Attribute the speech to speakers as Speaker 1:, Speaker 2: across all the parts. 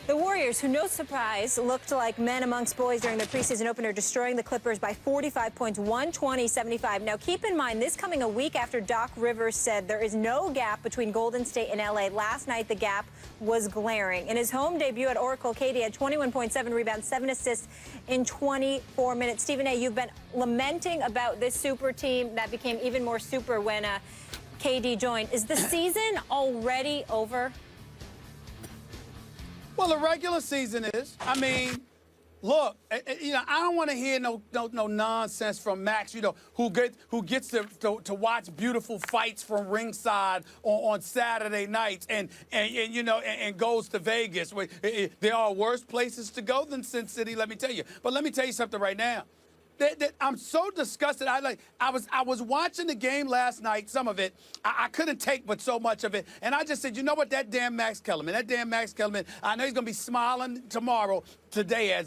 Speaker 1: The Warriors, who, no surprise, looked like men amongst boys during their preseason opener, destroying the Clippers by 45 points, 120-75. Now, keep in mind, this coming a week after Doc Rivers said there is no gap between Golden State and L.A. Last night, the gap was glaring. In his home debut at Oracle, KD had 21.7 rebounds, 7 assists in 24 minutes. Stephen A., you've been lamenting about this super team that became even more super when KD joined. Is the season already over?
Speaker 2: Well, the regular season is. I mean, look, I don't want to hear no nonsense from Max, who gets to watch beautiful fights from ringside on Saturday nights and goes to Vegas. There are worse places to go than Sin City, let me tell you. But let me tell you something right now. I'm so disgusted. I was watching the game last night, some of it. I couldn't take but so much of it. And I just said, you know what, that damn Max Kellerman, I know he's going to be smiling today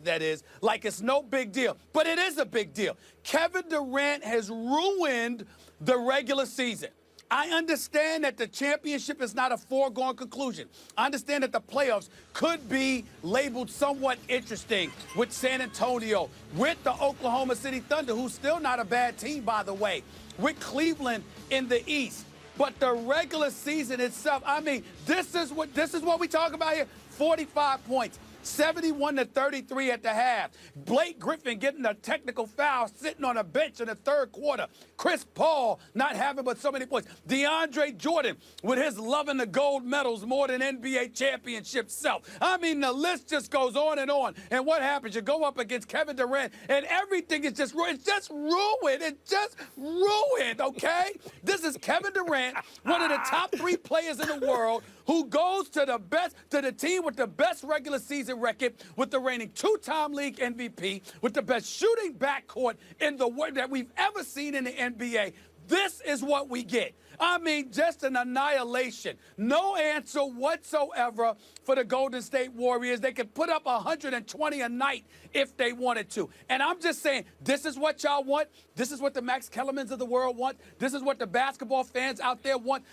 Speaker 2: that is, like it's no big deal. But it is a big deal. Kevin Durant has ruined the regular season. I understand that the championship is not a foregone conclusion. I understand that the playoffs could be labeled somewhat interesting with San Antonio, with the Oklahoma City Thunder, who's still not a bad team, by the way, with Cleveland in the East. But the regular season itself, I mean, this is what we talk about here. 45 points. 71-33 at the half. Blake Griffin getting a technical foul, sitting on a bench in the third quarter. Chris Paul not having but so many points. DeAndre Jordan with his loving the gold medals more than NBA championship self. I mean, the list just goes on and on. And what happens? You go up against Kevin Durant, and everything is just ruined. It's just ruined. It's just ruined, okay? This is Kevin Durant, one of the top 3 players in the world, who goes to the team with the best regular season record, with the reigning 2-time league MVP, with the best shooting backcourt in the world that we've ever seen in the NBA. This is what we get. I mean, just an annihilation. No answer whatsoever for the Golden State Warriors. They could put up 120 a night if they wanted to. And I'm just saying, this is what y'all want. This is what the Max Kellermans of the world want. This is what the basketball fans out there want.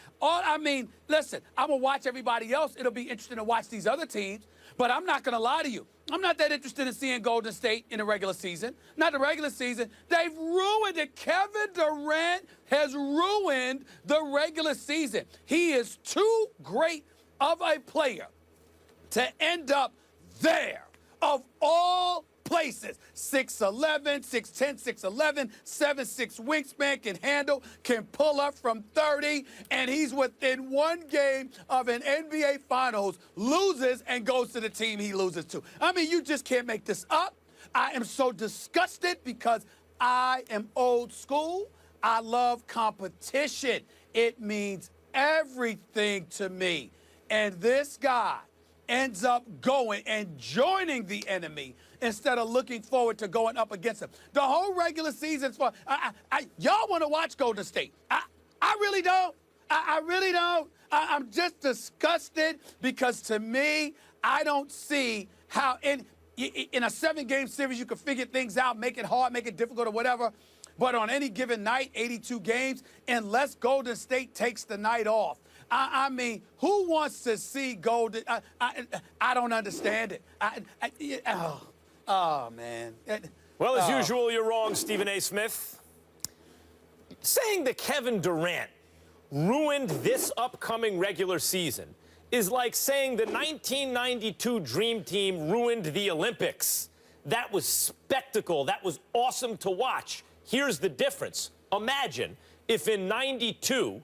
Speaker 2: Listen, I'm going to watch everybody else. It'll be interesting to watch these other teams. But I'm not going to lie to you. I'm not that interested in seeing Golden State in the regular season. Not the regular season. They've ruined it. Kevin Durant has ruined the regular season. He is too great of a player to end up there, of all places. 6'11", 6'10", 6'11", 7'6" wingspan, can handle, can pull up from 30, and he's within one game of an NBA Finals, loses and goes to the team he loses to. I mean, you just can't make this up. I am so disgusted because I am old school. I love competition. It means everything to me. And this guy ends up going and joining the enemy instead of looking forward to going up against them. The whole regular season's fun. Y'all want to watch Golden State. I really don't. I really don't. I'm just disgusted because, to me, I don't see how in a 7-game series you can figure things out, make it hard, make it difficult or whatever. But on any given night, 82 games, unless Golden State takes the night off, I mean, who wants to see Golden? I don't understand it. Oh, man.
Speaker 3: Well, as usual, you're wrong, Stephen A. Smith. Saying that Kevin Durant ruined this upcoming regular season is like saying the 1992 Dream Team ruined the Olympics. That was spectacle. That was awesome to watch. Here's the difference. Imagine if in '92,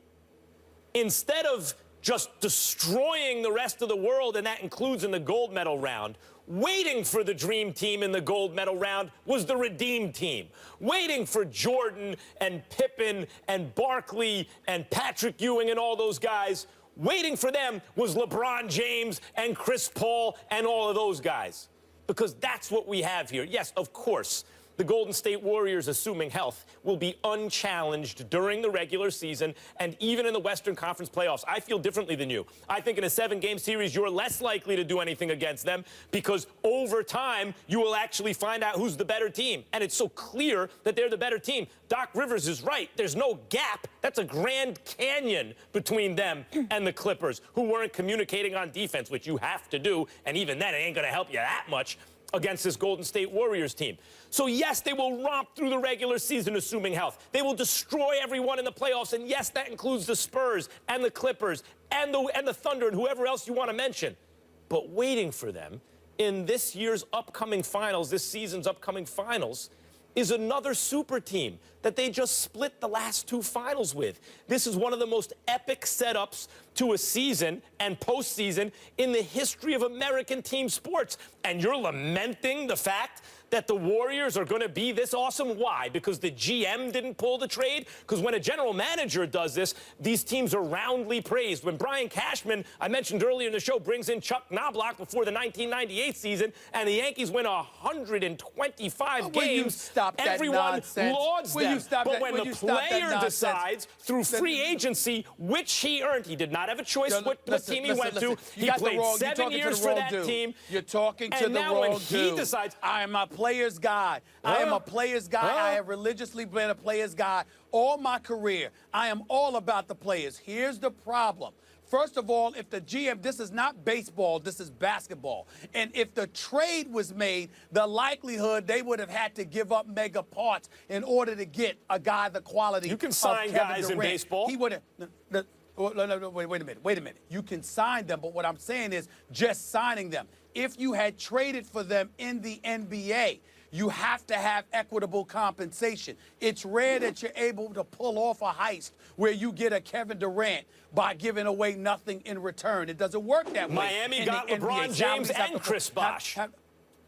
Speaker 3: instead of just destroying the rest of the world, and that includes in the gold medal round, waiting for the Dream Team in the gold medal round was the Redeem Team. Waiting for Jordan and Pippen and Barkley and Patrick Ewing and all those guys, waiting for them was LeBron James and Chris Paul and all of those guys. Because that's what we have here. Yes, of course, the Golden State Warriors, assuming health, will be unchallenged during the regular season and even in the Western Conference playoffs. I feel differently than you. I think in a 7-game series, you're less likely to do anything against them because over time, you will actually find out who's the better team. And it's so clear that they're the better team. Doc Rivers is right. There's no gap. That's a Grand Canyon between them and the Clippers, who weren't communicating on defense, which you have to do. And even then, it ain't going to help you that much against this Golden State Warriors team. So, yes, they will romp through the regular season, assuming health. They will destroy everyone in the playoffs, and, yes, that includes the Spurs and the Clippers and the Thunder and whoever else you want to mention. But waiting for them in this year's upcoming finals, this season's upcoming finals, is another super team that they just split the last 2 finals with. This is one of the most epic setups to a season and postseason in the history of American team sports. And you're lamenting the fact that the Warriors are going to be this awesome? Why? Because the GM didn't pull the trade? Because when a general manager does this, these teams are roundly praised. When Brian Cashman, I mentioned earlier in the show, brings in Chuck Knobloch before the 1998 season, and the Yankees win 125 games, everyone lauds them. But when the player decides through free agency, which he earned, he did not have a choice what team he went to. He played 7 years for that team.
Speaker 2: You're talking to the wrong dude.
Speaker 3: And now when he decides,
Speaker 2: I am a player's guy. I am a player's guy. I have religiously been a player's guy all my career. I am all about the players. Here's the problem. First of all, if the GM, this is not baseball, this is basketball. And if the trade was made, the likelihood they would have had to give up mega parts in order to get a guy the quality
Speaker 3: you can
Speaker 2: of
Speaker 3: sign
Speaker 2: Kevin
Speaker 3: guys
Speaker 2: Durant.
Speaker 3: in baseball.
Speaker 2: He would have. No, wait a minute. You can sign them, but what I'm saying is just signing them. If you had traded for them in the NBA, you have to have equitable compensation. It's rare that you're able to pull off a heist where you get a Kevin Durant by giving away nothing in return. It doesn't work that way.
Speaker 3: Miami got LeBron James and Chris Bosh.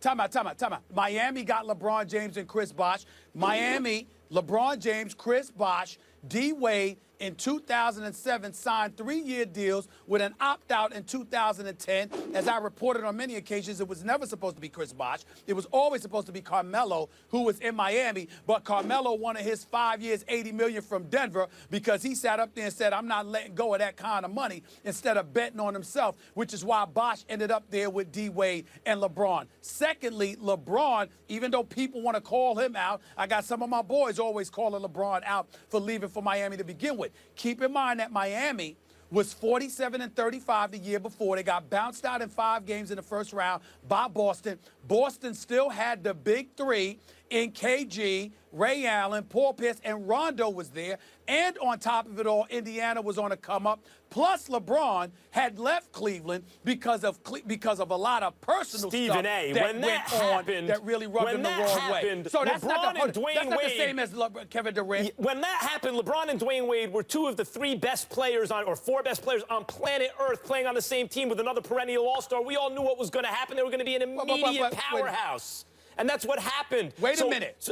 Speaker 2: Time out. Miami got LeBron James and Chris Bosh. Miami, LeBron James, Chris Bosh, D. Wade, in 2007 signed 3-year deals with an opt-out in 2010. As I reported on many occasions, it was never supposed to be Chris Bosh. It was always supposed to be Carmelo, who was in Miami. But Carmelo wanted his 5 years, $80 million from Denver because he sat up there and said, I'm not letting go of that kind of money instead of betting on himself, which is why Bosh ended up there with D. Wade and LeBron. Secondly, LeBron, even though people want to call him out, I got some of my boys always calling LeBron out for leaving for Miami to begin with. Keep in mind that Miami was 47-35 the year before. They got bounced out in 5 games in the first round by Boston. Boston still had the big 3 in KG, Ray Allen, Paul Pierce, and Rondo was there. And on top of it all, Indiana was on a come-up. Plus, LeBron had left Cleveland because of a lot of personal stuff that went on that really rubbed him the wrong way. So that's not the same as Kevin Durant.
Speaker 3: When that happened, LeBron and Dwayne Wade were 2 of the 3 best players or 4 best players on planet Earth playing on the same team with another perennial all-star. We all knew what was going to happen. They were going to be an immediate powerhouse. And that's what happened.
Speaker 2: Wait a minute.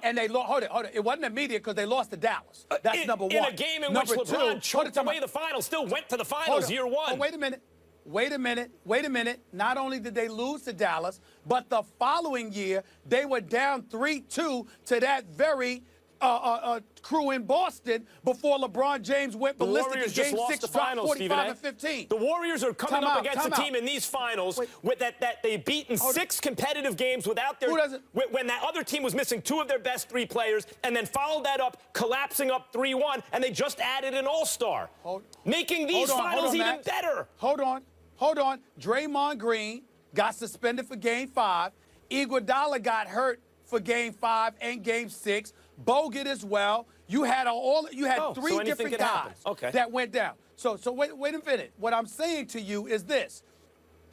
Speaker 2: And they hold it. It wasn't immediate because they lost to Dallas. That's number one.
Speaker 3: In a game in which LeBron choked away the finals, still went to the finals year 1.
Speaker 2: Oh, wait a minute. Not only did they lose to Dallas, but the following year, they were down 3-2 to that very crew in Boston before LeBron James went ballistic in Game 6, dropped 45-15.
Speaker 3: The Warriors are coming up against a team in these finals that they beat in 6 competitive games without their when that other team was missing 2 of their best 3 players, and then followed that up, collapsing up 3-1, and they just added an all-star, making these finals even better.
Speaker 2: Hold on. Draymond Green got suspended for Game 5. Iguodala got hurt for Game 5 and Game 6. Bogut as well. You had 3 different guys that went down. So wait a minute. What I'm saying to you is this.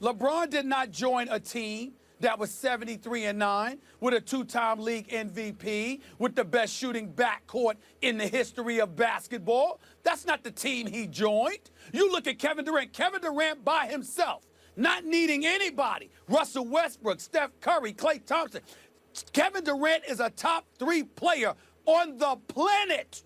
Speaker 2: LeBron did not join a team that was 73-9 with a 2-time league MVP, with the best shooting backcourt in the history of basketball. That's not the team he joined. You look at Kevin Durant. Kevin Durant by himself, not needing anybody. Russell Westbrook, Steph Curry, Klay Thompson. Kevin Durant is a top 3 player on the planet.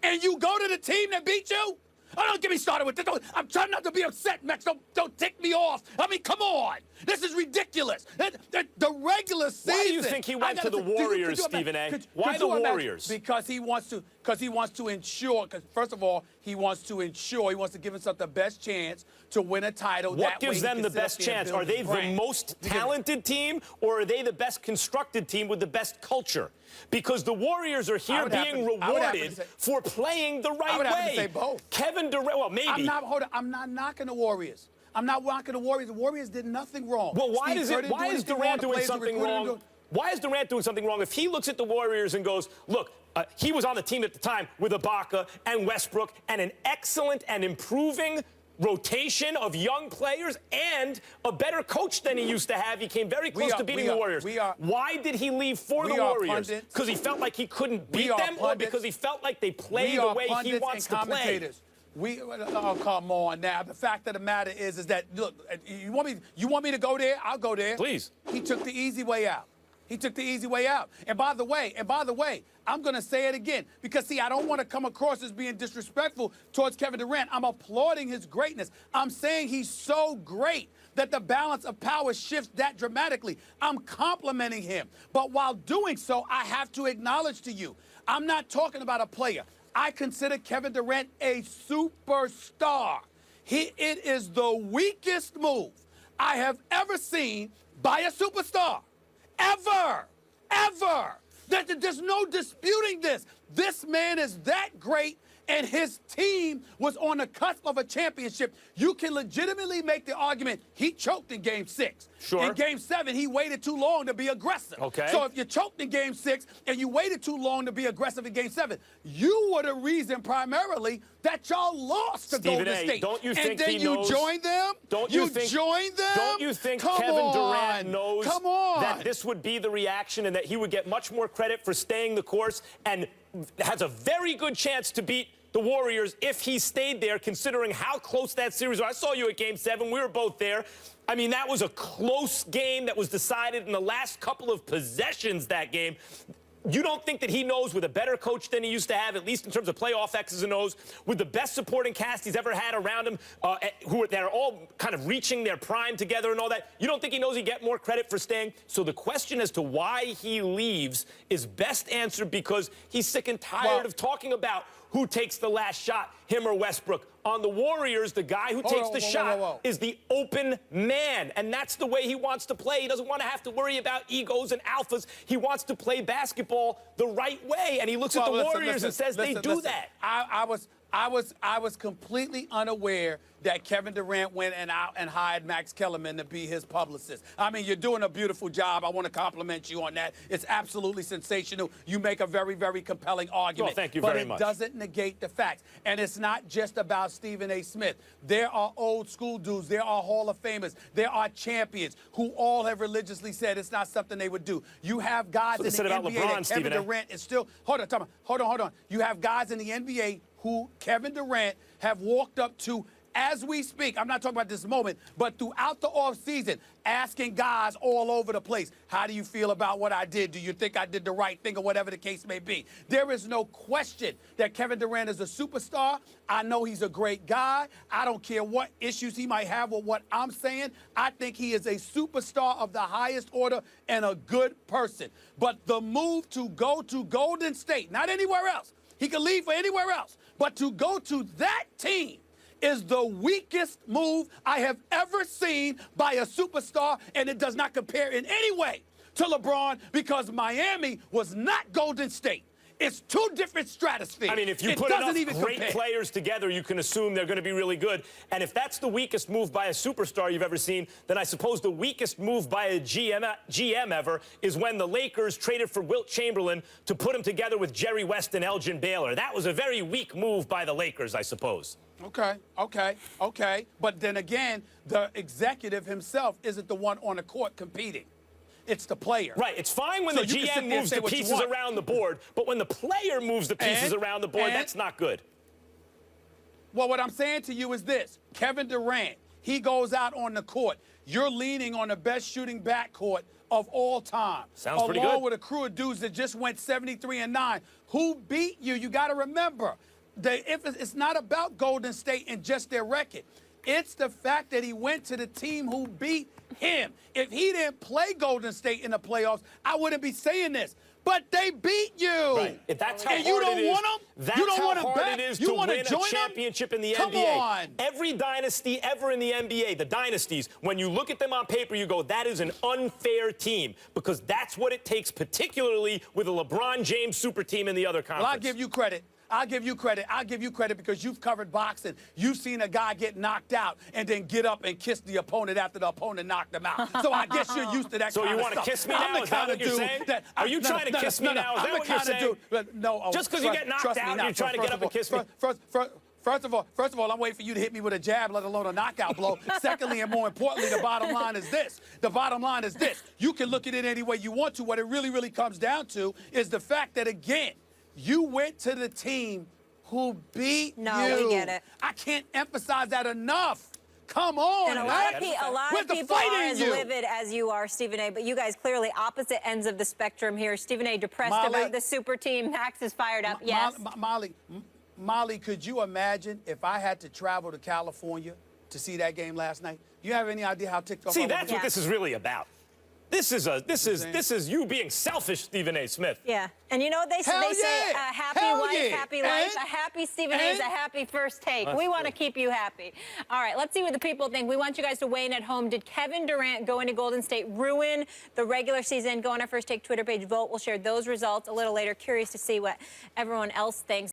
Speaker 2: And you go to the team that beat you? Oh, don't get me started with this. I'm trying not to be upset, Max. Don't tick me off. I mean, come on. This is ridiculous. The regular season.
Speaker 3: Why do you think he went to the Warriors, Stephen A? Why the Warriors?
Speaker 2: Because he wants to. Because he wants to ensure. Because first of all, he wants to give himself the best chance to win a title.
Speaker 3: What gives them the best chance? Are they the most talented team, or are they the best constructed team with the best culture? Because the Warriors are here being rewarded for playing the right way.
Speaker 2: I would have to say both.
Speaker 3: Kevin Durant, well, maybe.
Speaker 2: I'm not knocking the Warriors. I'm not knocking the Warriors. The Warriors did nothing wrong.
Speaker 3: Well, why is Durant doing something wrong? Why is Durant doing something wrong if he looks at the Warriors and goes, look, he was on the team at the time with Ibaka and Westbrook and an excellent and improving rotation of young players and a better coach than he used to have. He came very close to beating the Warriors. Why did he leave for the Warriors? Because he felt like he couldn't beat them, or because he felt like they play the way he wants to play?
Speaker 2: Oh, come on now. The fact of the matter is that, look, you want me to go there? I'll go there.
Speaker 3: Please.
Speaker 2: He took the easy way out. He took the easy way out. And by the way, I'm going to say it again because, see, I don't want to come across as being disrespectful towards Kevin Durant. I'm applauding his greatness. I'm saying he's so great that the balance of power shifts that dramatically. I'm complimenting him. But while doing so, I have to acknowledge to you, I'm not talking about a player. I consider Kevin Durant a superstar. It is the weakest move I have ever seen by a superstar. Ever. There's no disputing this. This man is that great, and his team was on the cusp of a championship. You can legitimately make the argument he choked in Game 6.
Speaker 3: Sure.
Speaker 2: In Game 7, he waited too long to be aggressive.
Speaker 3: Okay.
Speaker 2: So if you choked in Game 6 and you waited too long to be aggressive in Game 7, you were the reason primarily that y'all lost to Golden State.
Speaker 3: Don't you think
Speaker 2: and then
Speaker 3: he knows?
Speaker 2: You joined them?
Speaker 3: Don't you think Kevin Durant knows that this would be the reaction and that he would get much more credit for staying the course and has a very good chance to beat the Warriors if he stayed there, considering how close that series was? I saw you at Game 7. We were both there. I mean, that was a close game that was decided in the last couple of possessions that game. You don't think that he knows, with a better coach than he used to have, at least in terms of playoff X's and O's, with the best supporting cast he's ever had around him, that are all kind of reaching their prime together and all that, you don't think he knows he'd get more credit for staying? So the question as to why he leaves is best answered because he's sick and tired of talking about who takes the last shot, him or Westbrook. On the Warriors, the guy who takes the shot is the open man, and that's the way he wants to play. He doesn't want to have to worry about egos and alphas. He wants to play basketball the right way, and he looks at the Warriors and says they do that.
Speaker 2: I was completely unaware that Kevin Durant went and hired Max Kellerman to be his publicist. I mean, you're doing a beautiful job. I want to compliment you on that. It's absolutely sensational. You make a very, very compelling argument.
Speaker 3: Well, thank you very much.
Speaker 2: But it doesn't negate the facts. And it's not just about Stephen A. Smith. There are old school dudes. There are Hall of Famers. There are champions who all have religiously said it's not something they would do. You have guys in the NBA that Kevin Durant is still... Hold on. You have guys in the NBA who Kevin Durant have walked up to as we speak. I'm not talking about this moment, but throughout the offseason, asking guys all over the place, how do you feel about what I did? Do you think I did the right thing, or whatever the case may be? There is no question that Kevin Durant is a superstar. I know he's a great guy. I don't care what issues he might have with what I'm saying. I think he is a superstar of the highest order and a good person. But the move to go to Golden State, not anywhere else. He could leave for anywhere else. But to go to that team is the weakest move I have ever seen by a superstar, and it does not compare in any way to LeBron because Miami was not Golden State. It's two different stratospheres.
Speaker 3: I mean, if you put enough great players together, you can assume they're going to be really good. And if that's the weakest move by a superstar you've ever seen, then I suppose the weakest move by a GM ever is when the Lakers traded for Wilt Chamberlain to put him together with Jerry West and Elgin Baylor. That was a very weak move by the Lakers, I suppose.
Speaker 2: Okay. But then again, the executive himself isn't the one on the court competing. It's the player.
Speaker 3: Right. It's fine when the GM moves the pieces around the board, but when the player moves the pieces around the board, that's not good.
Speaker 2: Well, what I'm saying to you is this. Kevin Durant, he goes out on the court. You're leaning on the best shooting backcourt of all time.
Speaker 3: Sounds pretty good.
Speaker 2: Along with a crew of dudes that just went 73-9. Who beat you? You got to remember, it's not about Golden State and just their record. It's the fact that he went to the team who beat him. If he didn't play Golden State in the playoffs, I wouldn't be saying this. But they beat you.
Speaker 3: Right. If that's how
Speaker 2: and
Speaker 3: hard
Speaker 2: you don't
Speaker 3: it is,
Speaker 2: want them?
Speaker 3: that's
Speaker 2: You don't
Speaker 3: how
Speaker 2: want them
Speaker 3: hard
Speaker 2: back?
Speaker 3: it is
Speaker 2: You
Speaker 3: to
Speaker 2: want
Speaker 3: win
Speaker 2: join
Speaker 3: a championship in the
Speaker 2: Come
Speaker 3: NBA.
Speaker 2: on.
Speaker 3: Every dynasty ever in the NBA, the dynasties, when you look at them on paper, you go, that is an unfair team, because that's what it takes, particularly with a LeBron James super team in the other conference.
Speaker 2: Well, I'll give you credit. I'll give you credit. I'll give you credit because you've covered boxing. You've seen a guy get knocked out and then get up and kiss the opponent after the opponent knocked him out. So I guess you're used to that
Speaker 3: So
Speaker 2: kind
Speaker 3: you
Speaker 2: of
Speaker 3: want to
Speaker 2: stuff.
Speaker 3: kiss me now? Is that what you're saying? Are you trying to kiss me now? Is that what you're saying?
Speaker 2: No.
Speaker 3: Just because you get knocked out, you're trying to get up and kiss me?
Speaker 2: First of all, I'm waiting for you to hit me with a jab, let alone a knockout blow. Secondly, and more importantly, the bottom line is this. The bottom line is this. You can look at it any way you want to. What it really, really comes down to is the fact that, again, you went to the team who beat you.
Speaker 1: No, we get it.
Speaker 2: I can't emphasize that enough. Come on,
Speaker 1: And a
Speaker 2: man.
Speaker 1: lot of people are as livid as you are, Stephen A., but you guys clearly opposite ends of the spectrum here. Stephen A. depressed about the super team. Max is fired up. Yes.
Speaker 2: Molly, could you imagine if I had to travel to California to see that game last night? You have any idea how ticked off I
Speaker 3: See,
Speaker 2: would
Speaker 3: that's
Speaker 2: be?
Speaker 3: what this is really about. This is you being selfish, Stephen A. Smith.
Speaker 1: Yeah, and you know what they say? They say a happy wife, happy life. A happy Stephen A. is a happy first take. We want to keep you happy. All right, let's see what the people think. We want you guys to weigh in at home. Did Kevin Durant going to Golden State ruin the regular season? Go on our First Take Twitter page, vote. We'll share those results a little later. Curious to see what everyone else thinks.